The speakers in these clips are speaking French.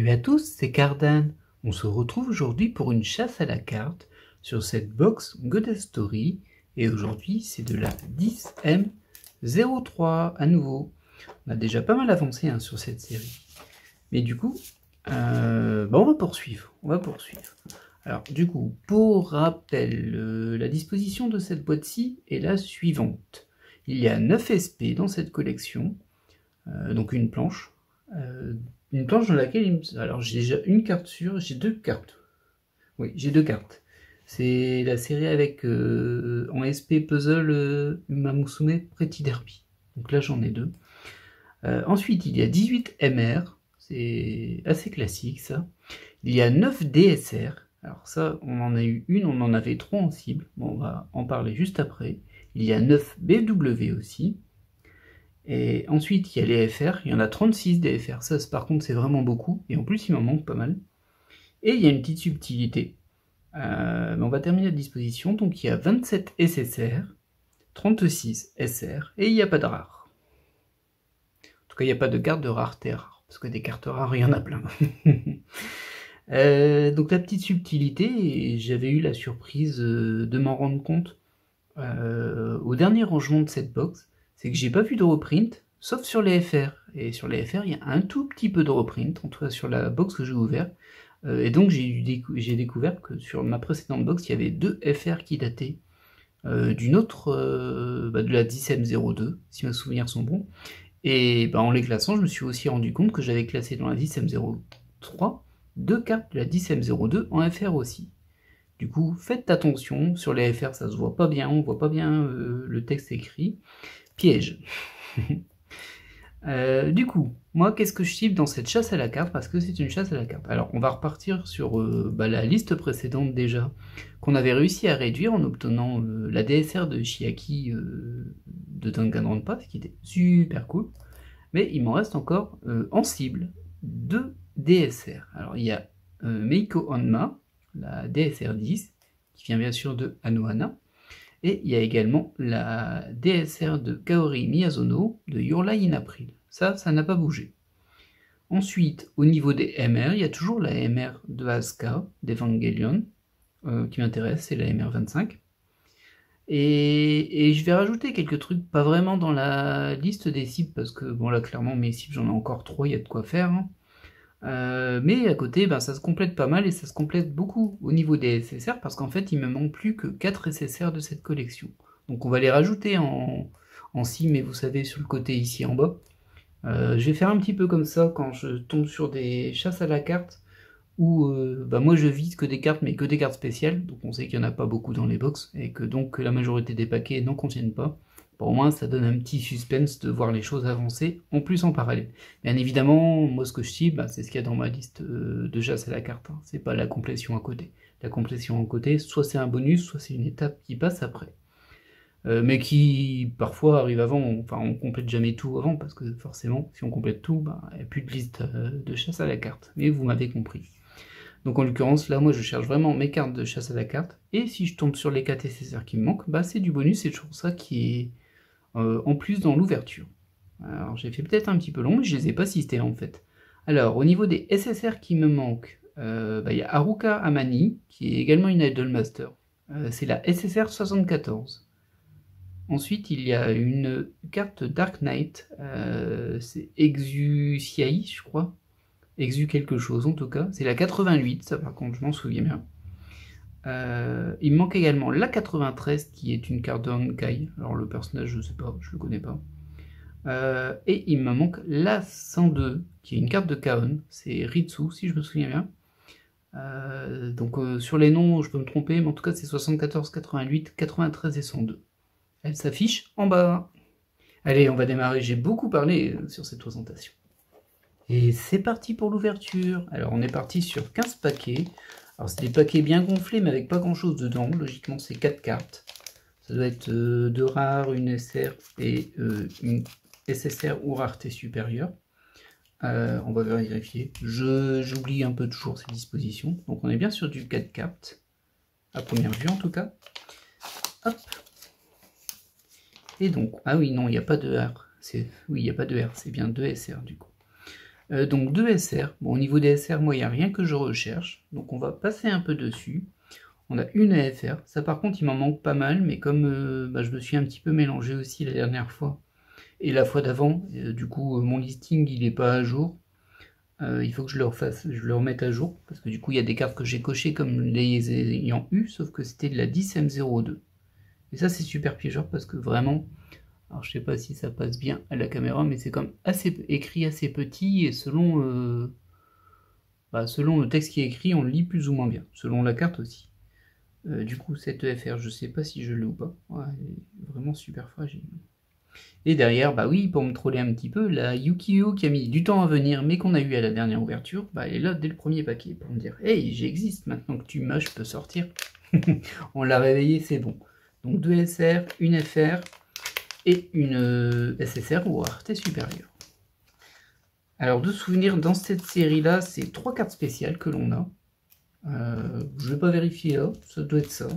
Salut à tous, c'est Cardan. On se retrouve aujourd'hui pour une chasse à la carte sur cette box Goddess Story. Et aujourd'hui, c'est de la 10M03 à nouveau. On a déjà pas mal avancé sur cette série. Mais du coup, on va poursuivre. Alors du coup, pour rappel, la disposition de cette boîte-ci est la suivante. Il y a 9 SP dans cette collection, donc une planche. Dans laquelle alors j'ai déjà une carte sûre, j'ai deux cartes. Oui, j'ai deux cartes. C'est la série avec en SP puzzle Uma Musume Pretty Derby. Donc là j'en ai deux. Ensuite il y a 18 MR, c'est assez classique ça. Il y a 9 DSR. Alors ça, on en a eu une, on en avait 3 en cible. Bon, on va en parler juste après. Il y a 9 BW aussi. Et ensuite, il y a les FR, il y en a 36 des FR, ça par contre c'est vraiment beaucoup, et en plus il m'en manque pas mal. Et il y a une petite subtilité, mais on va terminer la disposition, donc il y a 27 SSR, 36 SR, et il n'y a pas de rare. En tout cas, il n'y a pas de carte de rareté rare, parce que des cartes rares, il y en a plein. Donc la petite subtilité, j'avais eu la surprise de m'en rendre compte au dernier rangement de cette box, c'est que j'ai pas vu de reprint, sauf sur les FR. Et sur les FR, il y a un tout petit peu de reprint, en tout cas sur la box que j'ai ouverte. Et donc j'ai découvert que sur ma précédente box, il y avait 2 FR qui dataient d'une autre, de la 10M02, si mes souvenirs sont bons. Et en les classant, je me suis aussi rendu compte que j'avais classé dans la 10M03 2 cartes de la 10M02 en FR aussi. Du coup, faites attention, sur les FR ça se voit pas bien, on voit pas bien le texte écrit. Piège. Du coup, moi qu'est-ce que je cible dans cette chasse à la carte, parce que c'est une chasse à la carte. Alors on va repartir sur la liste précédente déjà, qu'on avait réussi à réduire en obtenant la DSR de Chiaki de Danganronpa, ce qui était super cool. Mais il m'en reste encore en cible 2 DSR. Alors il y a Meiko Hanma, la DSR 10, qui vient bien sûr de Anohana. Et il y a également la DSR de Kaori Miyazono de Your Lie in April. Ça n'a pas bougé. Ensuite, au niveau des MR, il y a toujours la MR de Asuka, d'Evangelion, qui m'intéresse, c'est la MR25. Et je vais rajouter quelques trucs, pas vraiment dans la liste des cibles, parce que bon là clairement mes cibles j'en ai encore 3, il y a de quoi faire. Mais à côté, ça se complète pas mal et ça se complète beaucoup au niveau des SSR parce qu'en fait, il me manque plus que 4 SSR de cette collection. Donc on va les rajouter en cible, mais vous savez, sur le côté ici en bas. Je vais faire un petit peu comme ça quand je tombe sur des chasses à la carte où moi je vise que des cartes, mais que des cartes spéciales. Donc on sait qu'il n'y en a pas beaucoup dans les box et que donc la majorité des paquets n'en contiennent pas. Pour moi, ça donne un petit suspense de voir les choses avancer, en plus en parallèle. Bien évidemment, moi ce que je cible, c'est ce qu'il y a dans ma liste de chasse à la carte. C'est pas la complétion à côté. La complétion à côté, soit c'est un bonus, soit c'est une étape qui passe après. Mais qui parfois arrive avant, enfin on complète jamais tout avant, parce que forcément, si on complète tout, il n'y a plus de liste de chasse à la carte. Mais vous m'avez compris. Donc en l'occurrence, là, moi, je cherche vraiment mes cartes de chasse à la carte. Et si je tombe sur les 4 SSR qui me manquent, c'est du bonus, c'est toujours ça qui est en plus dans l'ouverture. Alors j'ai fait peut-être un petit peu long, mais je les ai pas assistés en fait. Alors au niveau des SSR qui me manquent, il y a Haruka Amani, qui est également une Idol Master. C'est la SSR 74. Ensuite, il y a une carte Dark Knight, c'est Exu Siai, je crois. Exu quelque chose en tout cas. C'est la 88, ça par contre, je m'en souviens bien. Il me manque également la 93 qui est une carte de Honkai. Alors le personnage je sais pas, je le connais pas. Et il me manque la 102 qui est une carte de Kaon. C'est Ritsu si je me souviens bien. Donc sur les noms je peux me tromper, mais en tout cas c'est 74, 88, 93 et 102. Elle s'affiche en bas. Allez, on va démarrer, j'ai beaucoup parlé sur cette présentation. Et c'est parti pour l'ouverture. Alors on est parti sur 15 paquets. Alors c'est des paquets bien gonflés mais avec pas grand chose dedans. Logiquement c'est 4 cartes. Ça doit être 2 rares, une SR et une SSR ou rareté supérieure. On va vérifier. J'oublie un peu toujours ces dispositions. Donc on est bien sur du 4 cartes. À première vue en tout cas. Hop. Et donc, ah oui non, il n'y a pas de R. Oui, il n'y a pas de R, c'est bien 2 SR du coup. Donc 2 SR. Bon, au niveau des SR, moi, il n'y a rien que je recherche. Donc on va passer un peu dessus. On a une AFR. Ça, par contre, il m'en manque pas mal. Mais comme je me suis un petit peu mélangé aussi la dernière fois et la fois d'avant, du coup, mon listing, il n'est pas à jour. Il faut que je le remette à jour. Parce que du coup, il y a des cartes que j'ai cochées comme les ayant eu. Sauf que c'était de la 10M02. Et ça, c'est super piégeur parce que vraiment... Alors je sais pas si ça passe bien à la caméra, mais c'est comme écrit assez petit et selon le texte qui est écrit, on le lit plus ou moins bien, selon la carte aussi. Du coup, cette EFR, je sais pas si je l'ai ou pas. Ouais, elle est vraiment super fragile. Et derrière, bah oui, pour me troller un petit peu, la Yukio qui a mis du temps à venir, mais qu'on a eu à la dernière ouverture, bah elle est là dès le premier paquet pour me dire hey, j'existe, maintenant que tu m'as, je peux sortir. On l'a réveillé, c'est bon. Donc 2 SR, une FR et une SSR ou rareté supérieure. Alors de souvenirs dans cette série là, c'est 3 cartes spéciales que l'on a. Je vais pas vérifier là, ça doit être ça.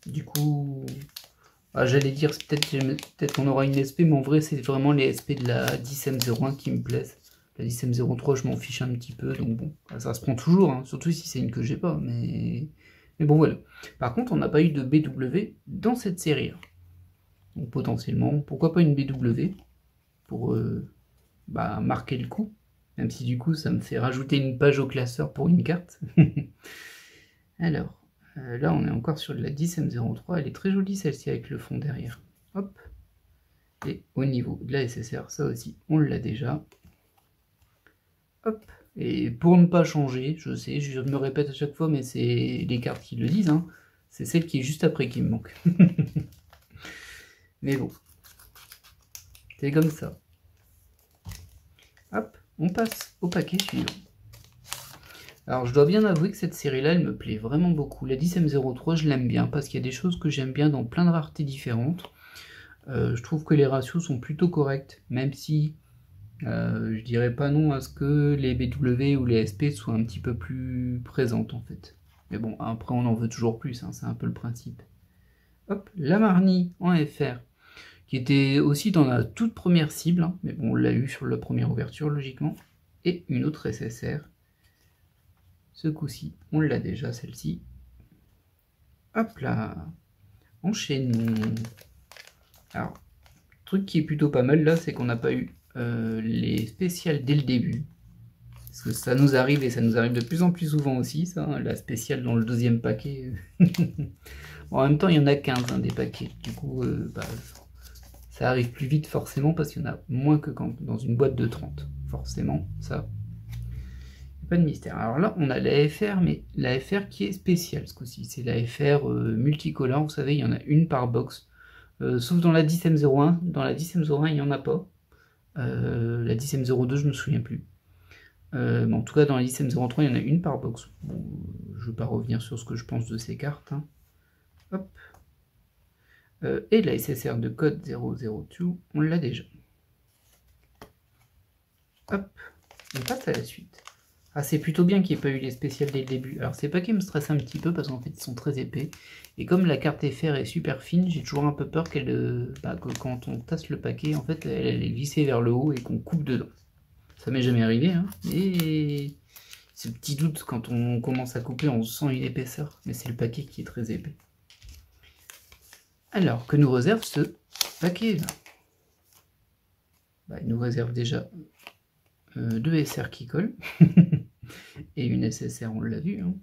Du coup, j'allais dire peut-être qu'on aura une SP, mais en vrai c'est vraiment les SP de la 10M01 qui me plaisent. La 10M03 je m'en fiche un petit peu, donc bon, ça se prend toujours, hein, surtout si c'est une que j'ai pas, mais bon voilà. Par contre on n'a pas eu de BW dans cette série là. Donc potentiellement, pourquoi pas une BW pour marquer le coup, même si du coup ça me fait rajouter une page au classeur pour une carte. Alors, là on est encore sur de la 10M03, elle est très jolie celle-ci avec le fond derrière. Hop. Et au niveau de la SSR, ça aussi, on l'a déjà. Hop. Et pour ne pas changer, je sais, je me répète à chaque fois, mais c'est les cartes qui le disent, hein, c'est celle qui est juste après qui me manque. Mais bon, c'est comme ça. Hop, on passe au paquet suivant. Alors je dois bien avouer que cette série-là, elle me plaît vraiment beaucoup. La 10M03, je l'aime bien, parce qu'il y a des choses que j'aime bien dans plein de raretés différentes. Je trouve que les ratios sont plutôt corrects, même si je dirais pas non à ce que les BW ou les SP soient un petit peu plus présentes en fait. Mais bon, après on en veut toujours plus, hein, c'est un peu le principe. Hop, la Marnie en FR, qui était aussi dans la toute première cible, hein, mais bon, on l'a eu sur la première ouverture logiquement, et une autre SSR. Ce coup-ci, on l'a déjà, celle-ci. Hop là, enchaînons. Alors, le truc qui est plutôt pas mal là, c'est qu'on n'a pas eu les spéciales dès le début. Parce que ça nous arrive, et ça nous arrive de plus en plus souvent aussi, ça, hein, la spéciale dans le deuxième paquet. Bon, en même temps, il y en a 15 hein, des paquets. Du coup, ça arrive plus vite forcément parce qu'il y en a moins que quand dans une boîte de 30. Forcément, ça, pas de mystère. Alors là, on a la FR, mais la FR qui est spéciale ce coup-ci. C'est la FR multicolore, vous savez, il y en a une par box. Sauf dans la 10M01. Dans la 10M01, il n'y en a pas. La 10M02, je ne me souviens plus. Mais en tout cas, dans la 10M03, il y en a une par box. Bon, je ne vais pas revenir sur ce que je pense de ces cartes. Hein. Hop. Et la SSR de code 002, on l'a déjà. Hop. On passe à la suite. Ah, c'est plutôt bien qu'il n'y ait pas eu les spéciales dès le début. Alors ces paquets me stressent un petit peu parce qu'en fait ils sont très épais. Et comme la carte FR est super fine, j'ai toujours un peu peur que quand on tasse le paquet, en fait elle est glissée vers le haut et qu'on coupe dedans. Ça m'est jamais arrivé, hein. Et ce petit doute, quand on commence à couper, on sent une épaisseur. Mais c'est le paquet qui est très épais. Alors, que nous réserve ce paquet-là? Il nous réserve déjà 2 SR qui collent. Et une SSR, on l'a vu. Hein.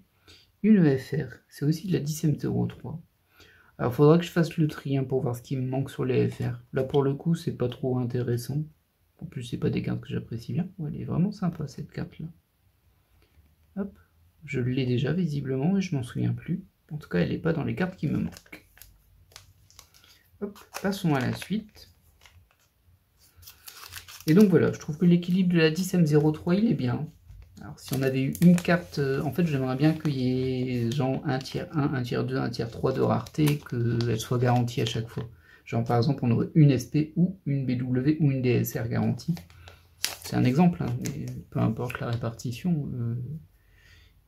Une EFR, c'est aussi de la 10M03. Alors, il faudra que je fasse le tri hein, pour voir ce qui me manque sur les FR. Là, pour le coup, c'est pas trop intéressant. En plus, c'est pas des cartes que j'apprécie bien. Ouais, elle est vraiment sympa, cette carte-là. Hop, je l'ai déjà visiblement et je m'en souviens plus. En tout cas, elle n'est pas dans les cartes qui me manquent. Hop, passons à la suite. Et donc voilà, je trouve que l'équilibre de la 10M03, il est bien. Alors si on avait eu une carte, en fait j'aimerais bien qu'il y ait genre un tiers 1, un tiers 2, un tiers 3 de rareté, qu'elle soit garantie à chaque fois. Genre par exemple on aurait une SP ou une BW ou une DSR garantie. C'est un exemple, hein, mais peu importe la répartition.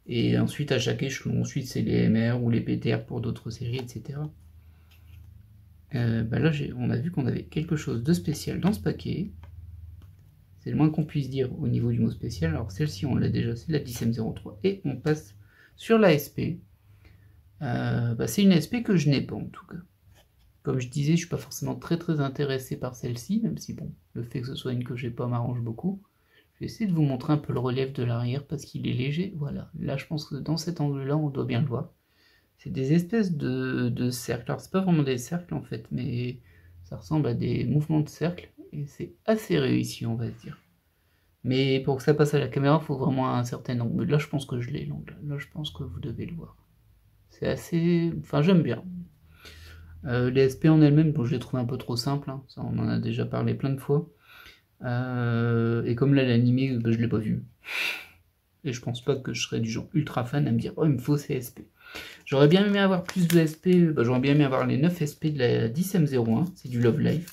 Et ensuite à chaque échelon, ensuite c'est les MR ou les PTR pour d'autres séries, etc. Là on a vu qu'on avait quelque chose de spécial dans ce paquet. C'est le moins qu'on puisse dire au niveau du mot spécial. Alors celle-ci, on l'a déjà, c'est la 10M03. Et on passe sur la SP. C'est une SP que je n'ai pas en tout cas. Comme je disais, je suis pas forcément très intéressé par celle-ci, même si bon, le fait que ce soit une que j'ai pas m'arrange beaucoup. Je vais essayer de vous montrer un peu le relief de l'arrière parce qu'il est léger. Voilà, là je pense que dans cet angle-là, on doit bien le voir. C'est des espèces de cercles. Alors c'est pas vraiment des cercles en fait, mais ça ressemble à des mouvements de cercle et c'est assez réussi, on va dire. Mais pour que ça passe à la caméra, il faut vraiment un certain angle. Là, je pense que je l'ai, l'angle. Là, je pense que vous devez le voir. C'est assez... Enfin, j'aime bien. Les SP en elles-mêmes, bon, je les trouve un peu trop simples. Hein. Ça, on en a déjà parlé plein de fois. Et comme là, l'animé, je l'ai pas vu. Et je pense pas que je serais du genre ultra fan à me dire « Oh, il me faut ces SP ». J'aurais bien aimé avoir plus de SP. J'aurais bien aimé avoir les 9 SP de la 10M01. C'est du Love Live.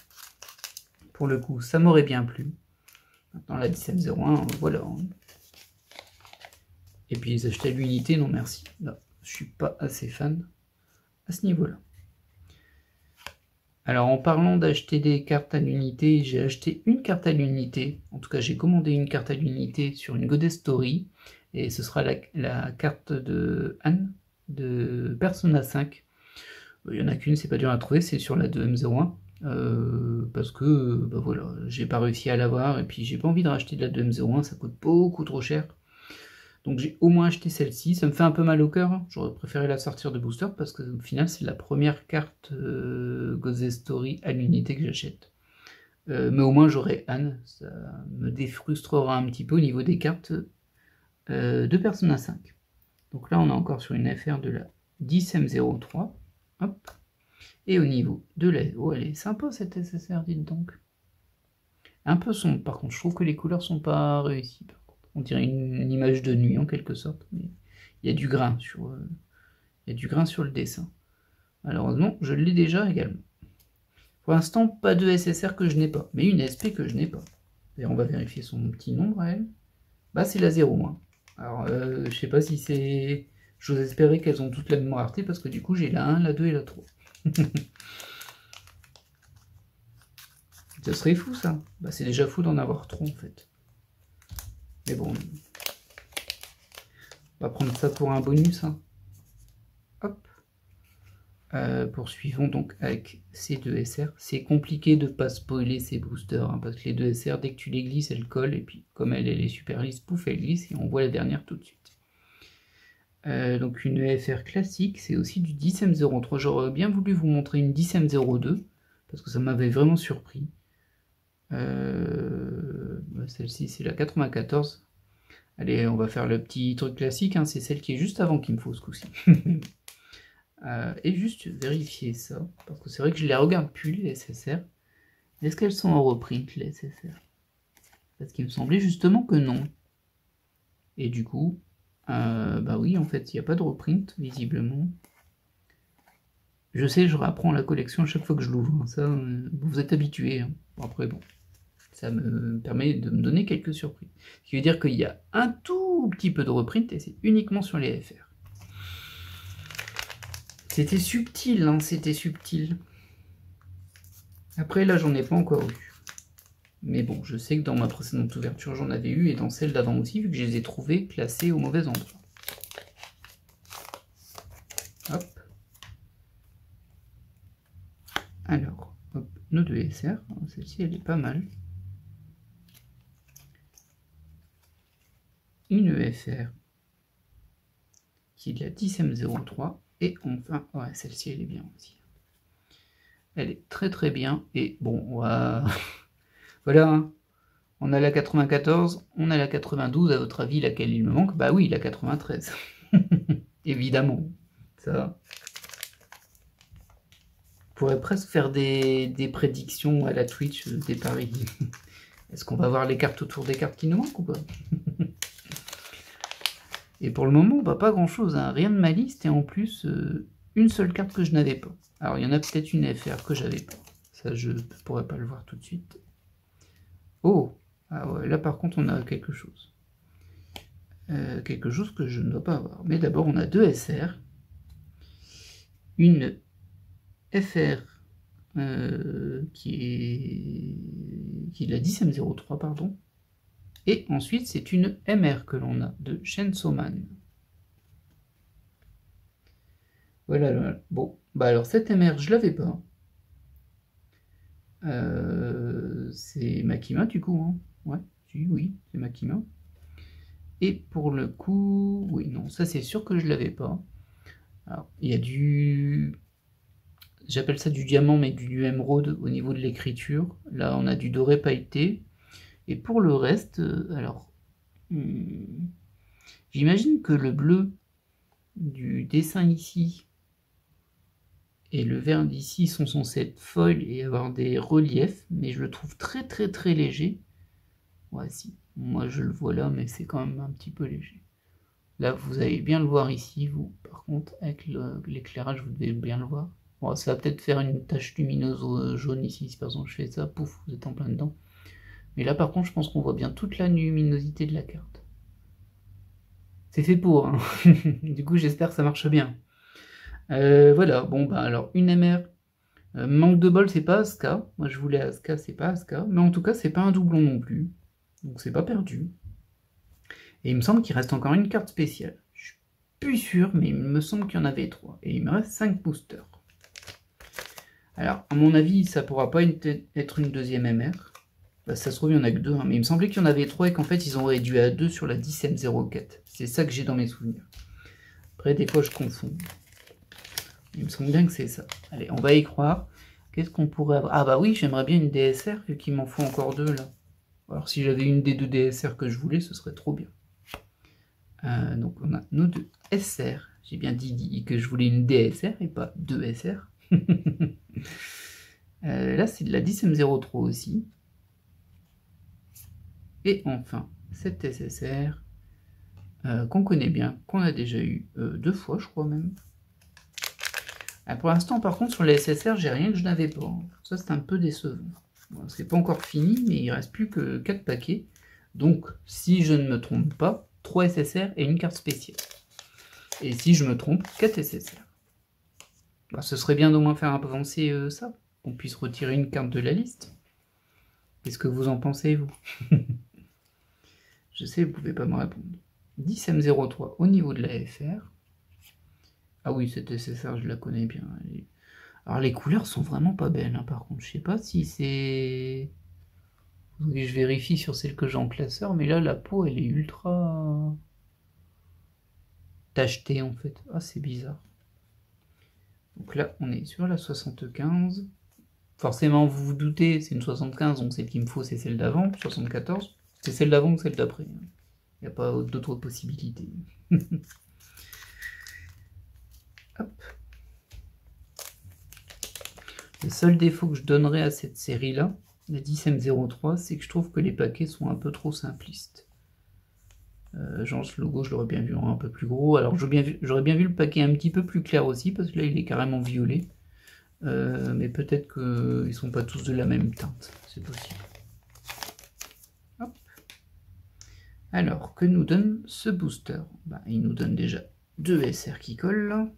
Pour le coup, ça m'aurait bien plu. Maintenant, la 10M01, voilà. Et puis, les acheter à l'unité, non merci. Là, je suis pas assez fan à ce niveau-là. Alors, en parlant d'acheter des cartes à l'unité, j'ai acheté une carte à l'unité. En tout cas, j'ai commandé une carte à l'unité sur une Goddess Story. Et ce sera la carte de Anne de Persona 5. Il n'y en a qu'une, c'est pas dur à trouver, c'est sur la 2M01. Parce que voilà, j'ai pas réussi à l'avoir et puis j'ai pas envie de racheter de la 2M01, ça coûte beaucoup trop cher. Donc j'ai au moins acheté celle-ci, ça me fait un peu mal au cœur, hein. J'aurais préféré la sortir de booster parce que au final c'est la première carte Goddess Story à l'unité que j'achète. Mais au moins j'aurai Anne, ça me défrustrera un petit peu au niveau des cartes de Persona 5. Donc là on est encore sur une FR de la 10M03. Hop. Et au niveau de la... Oh, elle est sympa cette SSR, dites donc. Un peu sombre, par contre. Je trouve que les couleurs sont pas réussies. Par contre. On dirait une image de nuit, en quelque sorte. Mais il y a du grain sur, il y a du grain sur le dessin. Malheureusement, je l'ai déjà également. Pour l'instant, pas de SSR que je n'ai pas. Mais une SP que je n'ai pas. Et on va vérifier son petit nombre à elle. Bah, c'est la 0. Hein. Alors, je sais pas si c'est... J'ose espérer qu'elles ont toutes la même rareté, parce que du coup, j'ai la 1, la 2 et la 3. Ce serait fou ça. Bah, c'est déjà fou d'en avoir trop en fait. Mais bon. On va prendre ça pour un bonus. Hein. Hop. Poursuivons donc avec ces deux SR. C'est compliqué de ne pas spoiler ces boosters. Hein, parce que les deux SR, dès que tu les glisses, elles collent. Et puis comme elle est super lisse, pouf, elle glisse. Et on voit la dernière tout de suite. Donc une EFR classique, c'est aussi du 10M03. J'aurais bien voulu vous montrer une 10M02. Parce que ça m'avait vraiment surpris. Celle-ci c'est la 94. Allez, on va faire le petit truc classique, hein, c'est celle qui est juste avant qu'il me faut ce coup-ci. Et juste vérifier ça, parce que c'est vrai que je les regarde plus les SSR. Est-ce qu'elles sont en reprint les SSR? Parce qu'il me semblait justement que non. Et du coup, bah oui, en fait, il n'y a pas de reprint, visiblement. Je sais, je rapprends la collection à chaque fois que je l'ouvre, hein, ça, vous êtes habitués. Hein. Après, bon. Ça me permet de me donner quelques surprises. Ce qui veut dire qu'il y a un tout petit peu de reprint et c'est uniquement sur les FR. C'était subtil, hein, c'était subtil. Après, là, j'en ai pas encore eu. Mais bon, je sais que dans ma précédente ouverture, j'en avais eu et dans celle d'avant aussi, vu que je les ai trouvées classées au mauvais endroit. Hop. Alors, hop, nos deux SR. Celle-ci, elle est pas mal. Une EFR qui est de la 10M03 et enfin, ouais, celle-ci elle est bien aussi. Elle est très bien et bon, on va... voilà, hein. On a la 94, on a la 92, à votre avis laquelle il me manque? Bah oui, la 93. Évidemment, ça. On pourrait presque faire des prédictions à la Twitch, des paris. Est-ce qu'on va voir les cartes autour des cartes qui nous manquent ou pas? Et pour le moment, bah, pas grand chose, hein. Rien de ma liste, et en plus, une seule carte que je n'avais pas. Alors, il y en a peut-être une FR que j'avais pas. Ça, je ne pourrais pas le voir tout de suite. Oh, ah ouais, là par contre, on a quelque chose. Quelque chose que je ne dois pas avoir. Mais d'abord, on a deux SR. Une FR qui est de la 10M03, pardon. Et ensuite, c'est une MR que l'on a, de Chainsaw Man. Voilà. Bon, bah alors cette MR, je l'avais pas. C'est Makima du coup, hein. Ouais, oui, c'est Makima. Et pour le coup, oui, non, ça c'est sûr que je l'avais pas. Alors, il y a du... J'appelle ça du diamant, mais du émeraude au niveau de l'écriture. Là, on a du doré pailleté. Et pour le reste, alors... j'imagine que le bleu du dessin ici et le vert d'ici sont censés être foil et avoir des reliefs, mais je le trouve très très très léger. Ouais, si, moi je le vois là, mais c'est quand même un petit peu léger. Là, vous allez bien le voir ici, vous. Par contre, avec l'éclairage, vous devez bien le voir. Bon, ça va peut-être faire une tache lumineuse jaune ici, si par exemple je fais ça, pouf, vous êtes en plein dedans. Mais là, par contre, je pense qu'on voit bien toute la luminosité de la carte. C'est fait pour, hein. Du coup, j'espère que ça marche bien. Voilà, bon, bah alors, une MR. Manque de bol, c'est pas Asuka. Moi, je voulais Asuka, c'est pas Asuka. Mais en tout cas, c'est pas un doublon non plus. Donc, c'est pas perdu. Et il me semble qu'il reste encore une carte spéciale. Je suis plus sûr, mais il me semble qu'il y en avait 3. Et il me reste 5 boosters. Alors, à mon avis, ça pourra pas être une deuxième MR. Bah, ça se trouve, il y en a que 2. Hein, mais il me semblait qu'il y en avait 3 et qu'en fait, ils ont réduit à 2 sur la 10M04. C'est ça que j'ai dans mes souvenirs. Après, des fois, je confonds. Il me semble bien que c'est ça. Allez, on va y croire. Qu'est-ce qu'on pourrait avoir? Ah bah oui, j'aimerais bien une DSR, vu qu'il m'en faut encore 2 là. Alors, si j'avais une des 2 DSR que je voulais, ce serait trop bien. Donc on a nos 2 SR. J'ai bien dit que je voulais une DSR et pas 2 SR. Là c'est de la 10M03 aussi. Et enfin cette SSR qu'on connaît bien, qu'on a déjà eu 2 fois je crois même. Pour l'instant par contre sur les SSR j'ai rien que je n'avais pas. Ça c'est un peu décevant. Bon, c'est pas encore fini mais il reste plus que 4 paquets. Donc si je ne me trompe pas, 3 SSR et une carte spéciale. Et si je me trompe, 4 SSR. Bah, ce serait bien d'au moins faire avancer ça, qu'on puisse retirer une carte de la liste. Qu'est-ce que vous en pensez, vous? Je sais, vous pouvez pas me répondre. 10M03 au niveau de la FR. Ah oui, cette SSR, je la connais bien. Alors les couleurs sont vraiment pas belles, hein, par contre. Je sais pas si c'est... Je vérifie sur celle que j'ai en classeur, mais là, la peau, elle est ultra... tachetée, en fait. Ah, c'est bizarre. Donc là, on est sur la 75. Forcément, vous vous doutez, c'est une 75, donc celle qu'il me faut, c'est celle d'avant. 74, c'est celle d'avant ou celle d'après. Il n'y a pas d'autres possibilités. Hop. Le seul défaut que je donnerais à cette série-là, la 10M03, c'est que je trouve que les paquets sont un peu trop simplistes. Genre ce logo, je l'aurais bien vu en un peu plus gros. Alors j'aurais bien vu le paquet un petit peu plus clair aussi, parce que là il est carrément violet. Mais peut-être qu'ils ne sont pas tous de la même teinte, c'est possible. Hop. Alors, que nous donne ce booster? Bah, il nous donne déjà 2 SR qui collent,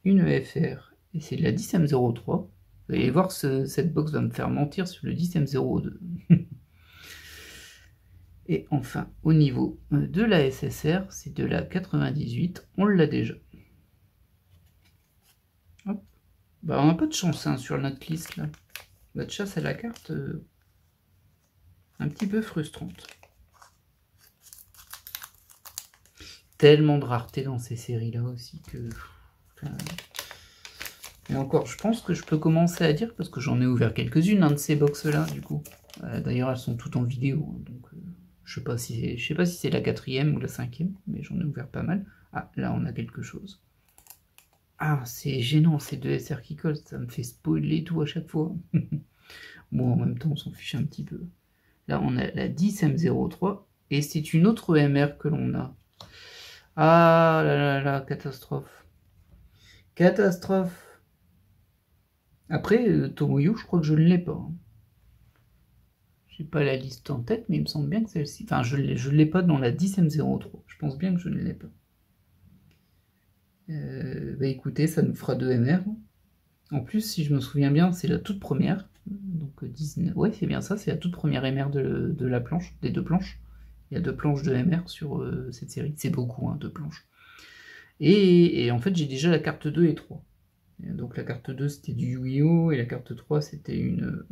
une FR, et c'est de la 10M03. Vous allez voir que cette box va me faire mentir sur le 10M02. Et enfin, au niveau de la SSR, c'est de la 98, on l'a déjà. Hop. Bah, on n'a pas de chance hein, sur notre liste là. Notre chasse à la carte un petit peu frustrante. Tellement de rareté dans ces séries là aussi que... Et encore, je pense que je peux commencer à dire, parce que j'en ai ouvert quelques-unes de ces box là du coup. D'ailleurs elles sont toutes en vidéo, donc je sais pas si c'est la 4e ou la 5e, mais j'en ai ouvert pas mal. Ah, là on a quelque chose. Ah, c'est gênant ces 2 SR qui collent, ça me fait spoiler tout à chaque fois. Bon, en même temps, on s'en fiche un petit peu. Là, on a la 10M03, et c'est une autre MR que l'on a. Ah là là là, catastrophe. Catastrophe. Après, Tomoyo, je crois que je ne l'ai pas. Hein. J'ai pas la liste en tête, mais il me semble bien que celle-ci... Enfin, je ne l'ai pas dans la 10M03. Je pense bien que je ne l'ai pas. Bah écoutez, ça nous fera 2 MR. En plus, si je me souviens bien, c'est la toute première. Donc 19, ouais c'est bien ça, c'est la toute première MR de la planche, des deux planches. Il y a 2 planches de MR sur cette série, c'est beaucoup, hein, 2 planches. Et en fait j'ai déjà la carte 2 et 3. Et donc la carte 2 c'était du Yu-Gi-Oh! Et la carte 3 c'était une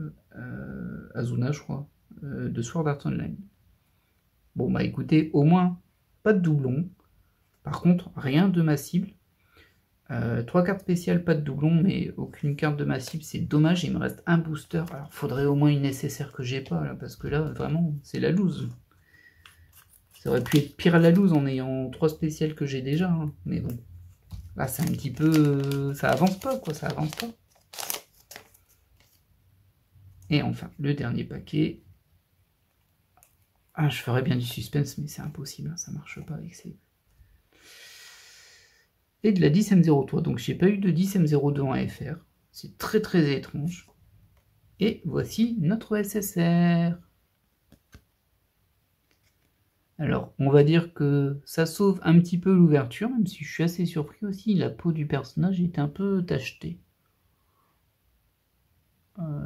Azuna je crois, de Sword Art Online. Bon bah écoutez, au moins pas de doublon, par contre rien de ma cible. 3 cartes spéciales, pas de doublon, mais aucune carte de ma cible, c'est dommage, il me reste un booster. Alors faudrait au moins une SSR que j'ai pas, là, parce que là, vraiment, c'est la loose. Ça aurait pu être pire à la loose en ayant 3 spéciales que j'ai déjà, hein. Mais bon, là c'est un petit peu... ça avance pas, quoi, ça avance pas. Et enfin, le dernier paquet. Ah, je ferais bien du suspense, mais c'est impossible, hein, ça marche pas avec ces... Et de la 10M03, donc j'ai pas eu de 10M02 en FR, c'est très très étrange. Et voici notre SSR. Alors, on va dire que ça sauve un petit peu l'ouverture, même si je suis assez surpris aussi, la peau du personnage est un peu tachetée.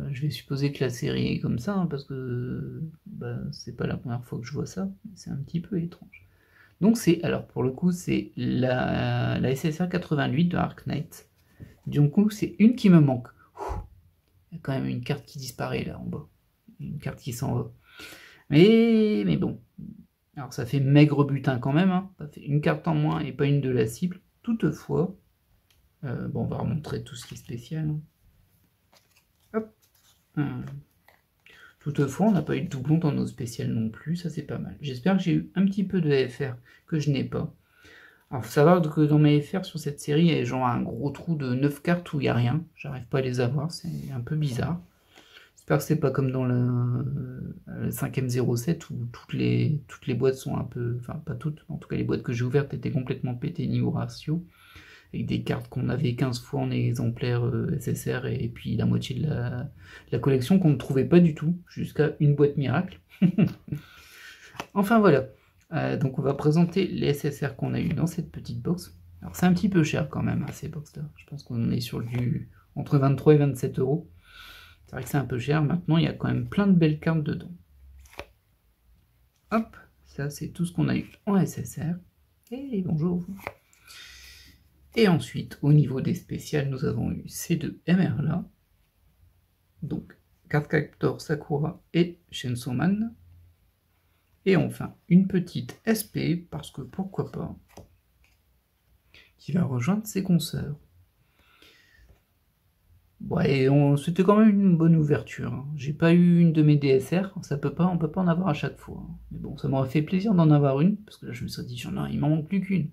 Je vais supposer que la série est comme ça, hein, parce que bah, c'est pas la première fois que je vois ça, c'est un petit peu étrange. Donc c'est, alors pour le coup, c'est la SSR 88 de Arc Knight. Du coup, c'est une qui me manque. Il y a quand même une carte qui disparaît là en bas. Une carte qui s'en va. Mais bon. Alors ça fait maigre butin quand même. Hein. Ça fait une carte en moins et pas une de la cible. Toutefois, bon, on va remontrer tout ce qui est spécial. Hein. Hop. Toutefois, on n'a pas eu de doublon dans nos spéciales non plus, ça c'est pas mal. J'espère que j'ai eu un petit peu de FR que je n'ai pas. Alors, faut savoir que dans mes FR sur cette série, il y a genre un gros trou de 9 cartes où il n'y a rien. J'arrive pas à les avoir, c'est un peu bizarre. J'espère que c'est pas comme dans le 5ème 07 où toutes les boîtes sont un peu... Enfin, pas toutes, en tout cas les boîtes que j'ai ouvertes étaient complètement pétées niveau ratio. Avec des cartes qu'on avait 15 fois en exemplaire SSR et puis la moitié de la collection qu'on ne trouvait pas du tout, jusqu'à une boîte miracle. Enfin voilà, donc on va présenter les SSR qu'on a eu dans cette petite box. Alors c'est un petit peu cher quand même, hein, ces box-là. Je pense qu'on est sur du entre 23 et 27 euros. C'est vrai que c'est un peu cher. Maintenant, il y a quand même plein de belles cartes dedans. Hop, ça c'est tout ce qu'on a eu en SSR. Et bonjour. Et ensuite, au niveau des spéciales, nous avons eu ces deux MR là. Donc, Cardcaptor Sakura et Chainsaw Man. Et enfin, une petite SP, parce que pourquoi pas, qui va rejoindre ses consoeurs. Ouais, c'était quand même une bonne ouverture. Hein. J'ai pas eu une de mes DSR, on peut pas en avoir à chaque fois. Hein. Mais bon, ça m'aurait fait plaisir d'en avoir une, parce que là je me serais dit, il m'en manque plus qu'une.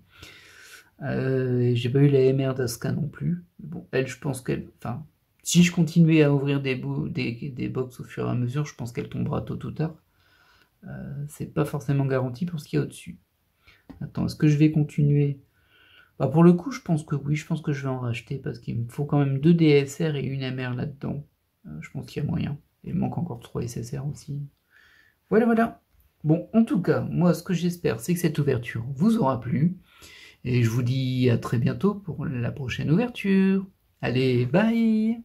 J'ai pas eu la MR d'Asuka non plus. Bon, elle, je pense qu'elle... Enfin, si je continuais à ouvrir des box au fur et à mesure, je pense qu'elle tombera tôt ou tard. C'est pas forcément garanti pour ce qu'il y a au-dessus. Attends, est-ce que je vais continuer? Bah pour le coup, je pense que oui, je pense que je vais en racheter parce qu'il me faut quand même 2 DSR et une MR là-dedans. Je pense qu'il y a moyen. Il me manque encore 3 SSR aussi. Voilà. Bon, en tout cas, moi, ce que j'espère, c'est que cette ouverture vous aura plu. Et je vous dis à très bientôt pour la prochaine ouverture. Allez, bye!